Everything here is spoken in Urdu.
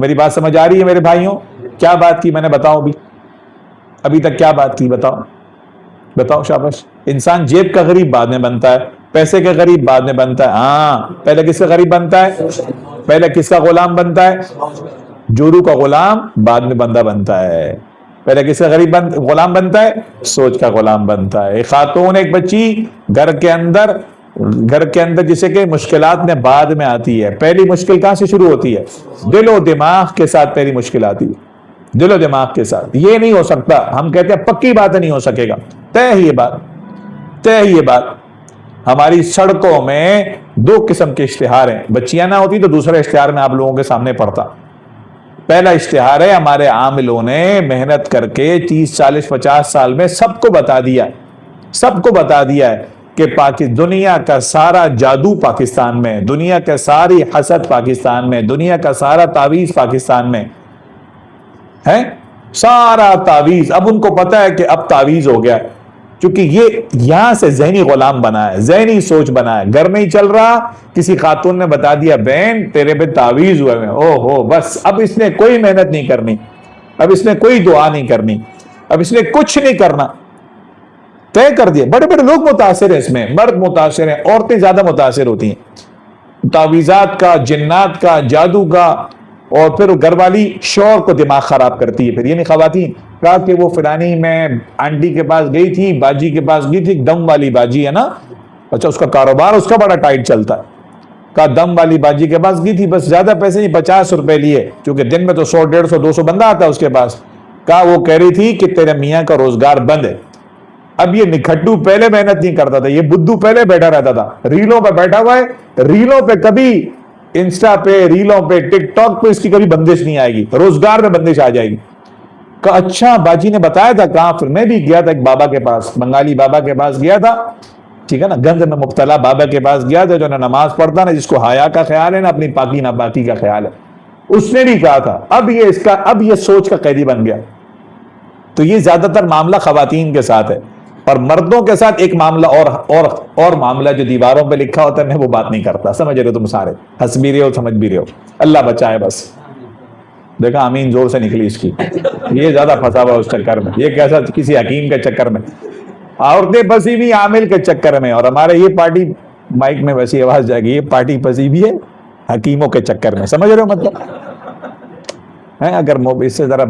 میری بات سمجھ آ رہی ہے میرے بھائیوں؟ کیا بات کی میں نے؟ بتاؤ ابھی تک کیا بات کی؟ بتاؤ شاباش. انسان جیب کا غریب بعد میں بنتا ہے, پیسے کا غریب بعد میں بنتا ہے. ہاں, پہلے کس کا غریب بنتا ہے؟ پہلے کس کا غلام بنتا ہے؟ جورو کا غلام بعد میں بندہ بنتا ہے. پہلے کس کا غلام بنتا ہے؟ سوچ کا غلام بنتا ہے. ایک خاتون, ایک بچی گھر کے اندر جسے کہ مشکلات میں بعد میں آتی ہے. پہلی مشکل کہاں سے شروع ہوتی ہے؟ دل و دماغ کے ساتھ پہلی مشکل آتی ہے. دل و دماغ کے ساتھ. یہ نہیں ہو سکتا, ہم کہتے ہیں پکی بات نہیں ہو سکے گا. طے یہ بات. ہماری سڑکوں میں 2 قسم کے اشتہار ہیں. بچیاں نہ ہوتی تو دوسرا اشتہار میں آپ لوگوں کے سامنے پڑتا. پہلا اشتہار ہے, ہمارے عاملوں نے محنت کر کے 30 40 50 سال میں سب کو بتا دیا ہے کہ دنیا کا سارا جادو پاکستان میں, دنیا کا ساری حسد پاکستان میں, دنیا کا سارا تعویذ پاکستان میں ہے. سارا تعویذ اب ان کو پتا ہے کہ اب تعویذ ہو گیا, کیونکہ یہ یہاں سے ذہنی غلام بنا ہے, ذہنی سوچ بنا ہے. گھر نہیں چل رہا, کسی خاتون نے بتا دیا بہن تیرے پہ تعویذ ہوئے ہیں, او ہو بس اب اس نے کوئی محنت نہیں کرنی, اب اس نے کوئی دعا نہیں کرنی, اب اس نے کچھ نہیں کرنا. طے کر دیا. بڑے بڑے لوگ متاثر ہیں اس میں, مرد متاثر ہیں, عورتیں زیادہ متاثر ہوتی ہیں تعویذات کا, جنات کا, جادو کا. اور پھر گھر والی شوہر کو دماغ خراب کرتی ہے. پھر یہ نہیں خواتین کہا کہ وہ فلانی میں آنٹی کے پاس گئی تھی, باجی کے پاس گئی تھی, دم والی باجی ہے نا, اچھا اس کا کاروبار اس کا بڑا ٹائٹ چلتا ہے. کہا دم والی باجی کے پاس گئی تھی, بس زیادہ پیسے نہیں, 50 روپے لیے, کیونکہ دن میں تو 100 150 200 بندہ آتا ہے اس کے پاس. کہا وہ کہہ رہی تھی کہ تیرے میاں کا روزگار بند ہے. اب یہ نکھٹو پہلے محنت نہیں کرتا تھا, یہ بدھو پہلے بیٹھا رہتا تھا, ریلوں پہ بیٹھا ہوا ہے, ریلوں پہ کبھی انسٹا پہ, ریلوں پہ, ٹک ٹاک پہ اس کی کبھی بندش نہیں آئے گی, روزگار میں بندش آ جائے گی. کہا اچھا باجی نے بتایا تھا. کہاں؟ پھر میں بھی گیا تھا ایک بابا کے پاس, بنگالی بابا کے پاس گیا تھا, ٹھیک ہے نا, گند میں مبتلا بابا کے پاس گیا تھا, جو نا نماز پڑھتا نا, جس کو حیا کا خیال ہے نا, اپنی پاکی ناپاکی کا خیال ہے. اس نے بھی کہا تھا اب یہ سوچ کا قیدی بن گیا. تو یہ زیادہ تر معاملہ خواتین کے ساتھ ہے, اور مردوں کے ساتھ ایک معاملہ اور معاملہ جو دیواروں پہ لکھا ہوتا ہے, میں وہ بات نہیں کرتا. سمجھ رہے ہو تم سارے, ہنس بھی رہے ہو, سمجھ بھی رہے ہو, اللہ بچائے بس. دیکھا آمین زور سے نکلی اس کی, یہ زیادہ پھنسا ہوا اس چکر میں, یہ کیسا کسی حکیم کے چکر میں, عورتیں پھنسی بھی عامل کے چکر میں. اور ہمارے یہ پارٹی مائک میں ویسی آواز جائے گی, یہ پارٹی پھنسی بھی ہے حکیموں کے چکر میں. سمجھ رہے ہو مطلب؟ اگر اس سے ذرا